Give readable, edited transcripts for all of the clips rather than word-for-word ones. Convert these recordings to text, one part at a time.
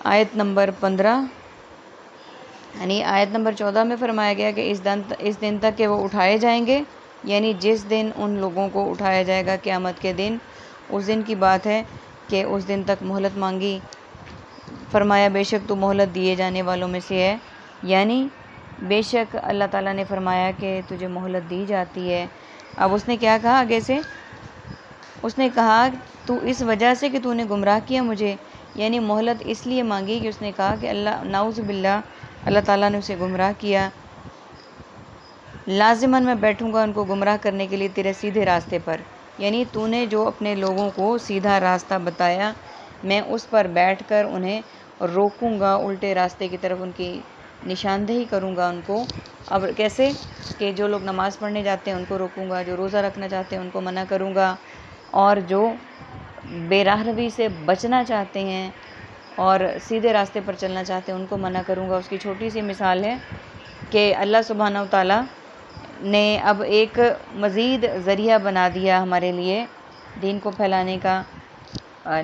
آیت نمبر 15 یعنی آیت نمبر 14 میں فرمایا گیا کہ اس دن تک کہ وہ اٹھائے جائیں گے، یعنی جس دن ان لوگوں کو اٹھایا جائے گا قیامت کے دن، اس دن کی بات ہے کہ اس دن تک مہلت مانگی۔ فرمایا بے شک تو مہلت دیے جانے والوں میں سے ہے، یعنی بے شک اللہ تعالیٰ نے فرمایا کہ تجھے مہلت دی جاتی ہے۔ اب اس نے کیا کہا آگے سے؟ اس نے کہا تو اس وجہ سے کہ تو نے گمراہ کیا مجھے، یعنی مہلت اس لیے مانگی کہ اس نے کہا کہ اللہ نعوذ باللہ اللہ تعالیٰ نے اسے گمراہ کیا۔ لازماً میں بیٹھوں گا ان کو گمراہ کرنے کے لیے تیرے سیدھے راستے پر، یعنی تو نے جو اپنے لوگوں کو سیدھا راستہ بتایا میں اس پر بیٹھ کر انہیں روکوں گا، الٹے راستے کی طرف ان کی نشاندہی کروں گا ان کو۔ اب کیسے کہ جو لوگ نماز پڑھنے جاتے ہیں ان کو روکوں گا، جو روزہ رکھنا چاہتے ہیں ان کو منع کروں گا، اور جو بے راہ روی سے بچنا چاہتے ہیں اور سیدھے راستے پر چلنا چاہتے ہیں ان کو منع کروں گا۔ اس کی چھوٹی سی مثال ہے کہ اللہ سبحانہ وتعالیٰ نے اب ایک مزید ذریعہ بنا دیا ہمارے لیے دین کو پھیلانے کا۔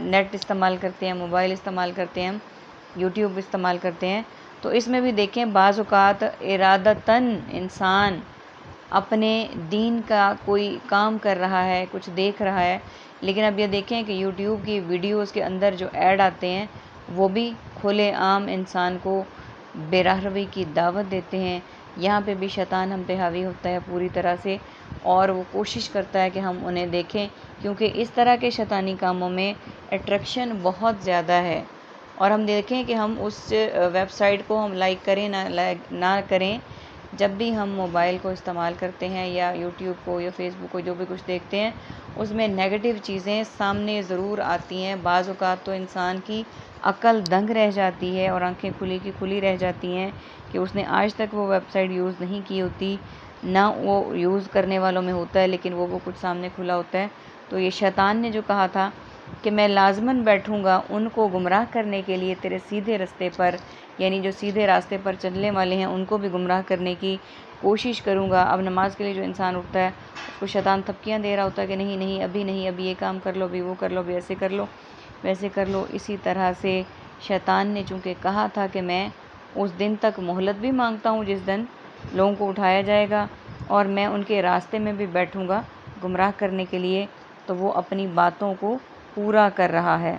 نیٹ استعمال کرتے ہیں، موبائل استعمال کرتے ہیں، یوٹیوب استعمال کرتے ہیں، تو اس میں بھی دیکھیں بعض اوقات ارادتاً انسان اپنے دین کا کوئی کام کر رہا ہے، کچھ دیکھ رہا ہے، لیکن اب یہ دیکھیں کہ یوٹیوب کی ویڈیوز کے اندر جو ایڈ آتے ہیں وہ بھی کھلے عام انسان کو بے راہ روی کی دعوت دیتے ہیں۔ یہاں پہ بھی شیطان ہم پہ حاوی ہوتا ہے پوری طرح سے، اور وہ کوشش کرتا ہے کہ ہم انہیں دیکھیں، کیونکہ اس طرح کے شیطانی کاموں میں اٹریکشن بہت زیادہ ہے، اور ہم دیکھیں کہ ہم اس ویب سائٹ کو ہم لائک کریں نہ کریں، جب بھی ہم موبائل کو استعمال کرتے ہیں یا یوٹیوب کو یا فیس بک کو جو بھی کچھ دیکھتے ہیں اس میں نیگیٹو چیزیں سامنے ضرور آتی ہیں۔ بعض اوقات تو انسان کی عقل دنگ رہ جاتی ہے اور آنکھیں کھلی کی کھلی رہ جاتی ہیں کہ اس نے آج تک وہ ویب سائٹ یوز نہیں کی ہوتی، نہ وہ یوز کرنے والوں میں ہوتا ہے، لیکن وہ کچھ سامنے کھلا ہوتا ہے۔ تو یہ شیطان نے جو کہا تھا کہ میں لازماً بیٹھوں گا ان کو گمراہ کرنے کے لیے تیرے سیدھے راستے پر، یعنی جو سیدھے راستے پر چلنے والے ہیں ان کو بھی گمراہ کرنے کی کوشش کروں گا۔ اب نماز کے لیے جو انسان اٹھتا ہے اس کو شیطان تھپکیاں دے رہا ہوتا ہے کہ نہیں نہیں ابھی نہیں، ابھی یہ کام کر لو، ابھی وہ کر لو، ابھی ایسے کر لو ویسے کر لو۔ اسی طرح سے شیطان نے چونکہ کہا تھا کہ میں اس دن تک مہلت بھی مانگتا ہوں جس دن لوگوں کو اٹھایا جائے گا، اور میں ان کے راستے میں بھی بیٹھوں گا گمراہ کرنے کے لیے، تو وہ اپنی باتوں کو پورا کر رہا ہے۔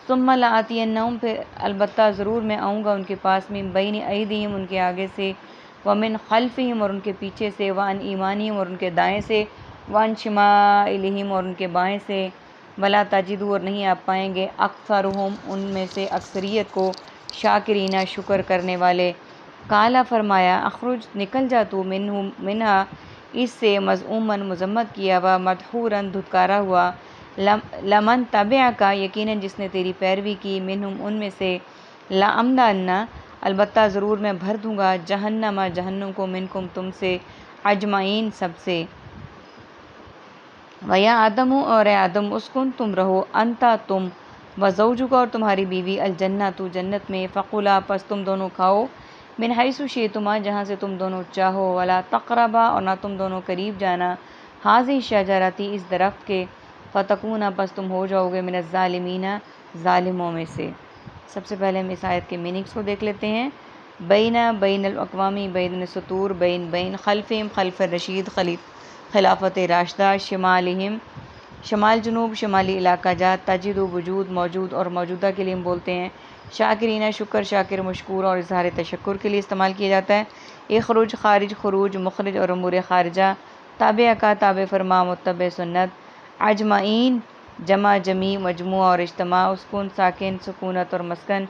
ثم لآتینہم، پھر البتہ ضرور میں آؤں گا ان کے پاس، من بین ایدیہم ان کے آگے سے، ومن خلفہم اور ان کے پیچھے سے، وعن ایمانہم اور ان کے دائیں سے، وعن شمائلہم اور ان کے بائیں سے، ولا تجد اور نہیں آپ پائیں گے اکثرہم ان میں سے اکثریت کو، شاکرین شکر کرنے والے۔ قالا فرمایا اخرج نکل جا تو منہا اس سے، مذعوما مذمت کیا ہوا، مدحورا دھتکارا ہوا، لمن تبعک یقیناً جس نے تیری پیروی کی، منہم ان میں سے، لأملأن البتہ ضرور میں بھر دوں گا، جہنم جہنم کو، منکم تم سے، اجمعین سب سے۔ وَيَا آدَمُ اور اے آدم، اسکن تم رہو، انتا تم، وزوجک اور تمہاری بیوی، الجنت جنت میں، فکلا پس تم دونوں کھاؤ، من حیث شئتما جہاں سے تم دونوں چاہو، ولا تقربا اور نہ تم دونوں قریب جانا، ہذہ الشجرۃ اس درخت کے، فتکونا پس تم ہو جاؤ گے، من الظالمین ظالموں میں سے۔ سب سے پہلے ہم اس آیت کے میننگس کو دیکھ لیتے ہیں۔ بین الاقوامی، بین السطور، بین خلفہم خلف الرشید خلافت راشدہ، شمالہم شمال جنوب شمالی علاقہ جات، تجد وجود موجود اور موجودہ کے لیے ہم بولتے ہیں، شاکرین شکر شاکر مشکور اور اظہار تشکر کے لیے استعمال کیا جاتا ہے۔ اخرج خارج خروج مخرج اور امور خارجہ، تابع کا تابع فرما متبع سنت، اجمعین جمع جمیع مجموعہ اور اجتماع، اسکن ساکن سکونت اور مسکن،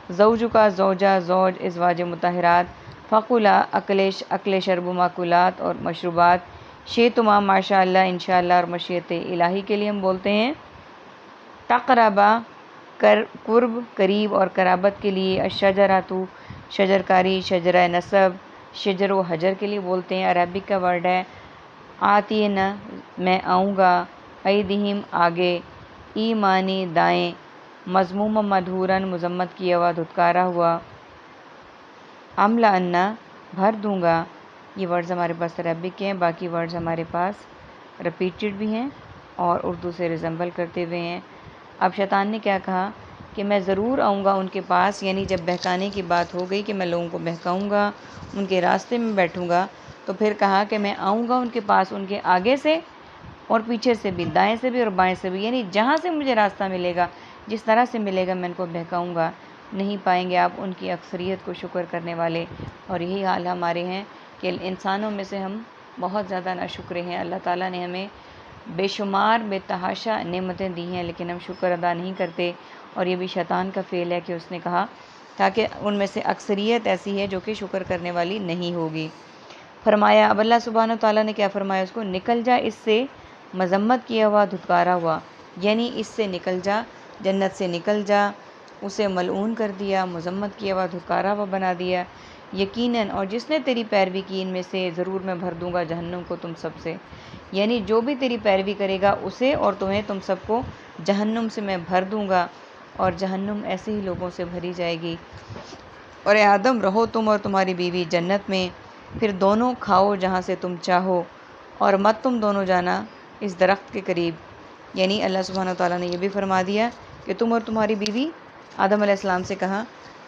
زوج کا زوجہ زوج ازواج مطہرات، فقلا اکل شرب ماکولات اور مشروبات، شئتما ماشاء اللہ انشاءاللہ اور مشیت الہی کے لیے ہم بولتے ہیں، تقربا قرب قریب اور قرابت کے لیے، الشجرۃ شجر کاری شجرہ نسب شجر و حجر کے لیے بولتے ہیں، عربک کا ورڈ ہے۔ آتینا میں آؤں گا، ایدہم آگے، ایمانی دائیں، مذموم مدحورا مذمت کیا ہوا دھتکارا ہوا، املأن بھر دوں گا۔ یہ ورڈز ہمارے پاس عربک کے ہیں، باقی ورڈز ہمارے پاس رپیٹڈ بھی ہیں اور اردو سے ریزمبل کرتے ہوئے ہیں۔ اب شیطان نے کیا کہا کہ کہ میں ضرور آؤں گا ان کے پاس، یعنی جب بہکانے کی بات ہو گئی کہ میں لوگوں کو بہکاؤں گا، ان کے راستے میں بیٹھوں گا، تو پھر کہا کہ میں آؤں گا ان کے پاس، ان کے آگے سے اور پیچھے سے بھی، دائیں سے بھی اور بائیں سے بھی، یعنی جہاں سے مجھے راستہ ملے گا، جس طرح سے ملے گا میں ان کو بہکاؤں گا۔ نہیں پائیں گے آپ ان کی اکثریت کو شکر کرنے والے، اور یہی حال ہمارے ہیں کہ انسانوں میں سے ہم بہت زیادہ ناشکرے ہیں۔ اللہ تعالیٰ نے ہمیں بے شمار بے تحاشا نعمتیں دی ہیں، لیکن ہم شکر ادا نہیں کرتے، اور یہ بھی شیطان کا فعل ہے کہ اس نے کہا تاکہ ان میں سے اکثریت ایسی ہے جو کہ شکر کرنے والی نہیں ہوگی۔ فرمایا، اب اللہ سبحانہ تعالیٰ نے کیا فرمایا اس کو، نکل جا اس سے مذمت کیا ہوا، دھتکارا ہوا، یعنی اس سے نکل جا، جنت سے نکل جا، اسے ملعون کر دیا، مذمت کیا ہوا، دھتکارا ہوا بنا دیا۔ یقیناً اور جس نے تیری پیروی کی ان میں سے، ضرور میں بھر دوں گا جہنم کو تم سب سے، یعنی جو بھی تیری پیروی کرے گا اسے اور تمہیں، تم سب کو جہنم سے میں بھر دوں گا، اور جہنم ایسے ہی لوگوں سے بھری جائے گی۔ اور اے آدم، رہو تم اور تمہاری بیوی جنت میں، پھر دونوں کھاؤ جہاں سے تم چاہو، اور مت تم دونوں جانا اس درخت کے قریب، یعنی اللہ سبحانہ تعالیٰ نے یہ بھی فرما دیا کہ تم اور تمہاری بیوی، آدم علیہ السلام سے کہا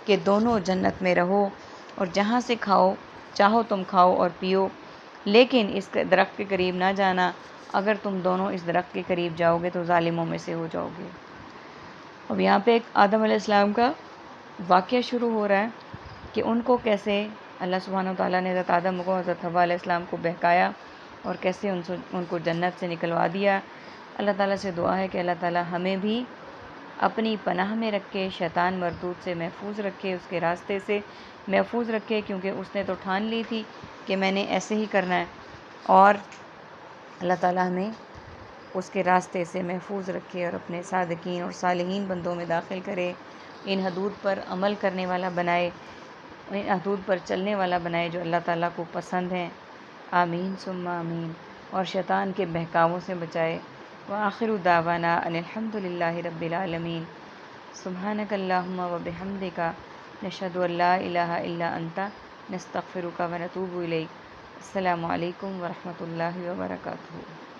کہ دونوں جنت میں رہو اور جہاں سے کھاؤ چاہو تم کھاؤ اور پیو، لیکن اس درخت کے قریب نہ جانا، اگر تم دونوں اس درخت کے قریب جاؤ گے تو ظالموں میں سے ہو جاؤ گے۔ اب یہاں پہ ایک آدم علیہ السلام کا واقعہ شروع ہو رہا ہے کہ ان کو کیسے اللہ سبحانہ تعالیٰ نے حضرت آدم کو، حضرت حوا علیہ السلام کو بہکایا اور کیسے ان کو جنت سے نکلوا دیا۔ اللہ تعالیٰ سے دعا ہے کہ اللہ تعالیٰ ہمیں بھی اپنی پناہ میں رکھے، شیطان مردود سے محفوظ رکھے، اس کے راستے سے محفوظ رکھے، کیونکہ اس نے تو ٹھان لی تھی کہ میں نے ایسے ہی کرنا ہے، اور اللہ تعالیٰ ہمیں اس کے راستے سے محفوظ رکھے اور اپنے صادقین اور صالحین بندوں میں داخل کرے، ان حدود پر عمل کرنے والا بنائے، ان حدود پر چلنے والا بنائے جو اللہ تعالیٰ کو پسند ہیں۔ آمین ثم آمین، اور شیطان کے بہکاووں سے بچائے۔ وآخر دعوانا ان الحمد للہ رب العالمین۔ سبحانک اللہم وبحمدک، نشہد ان لا الہ الا انت، نستغفرک ونتوب الیک۔ السلام علیکم ورحمۃ اللہ وبرکاتہ۔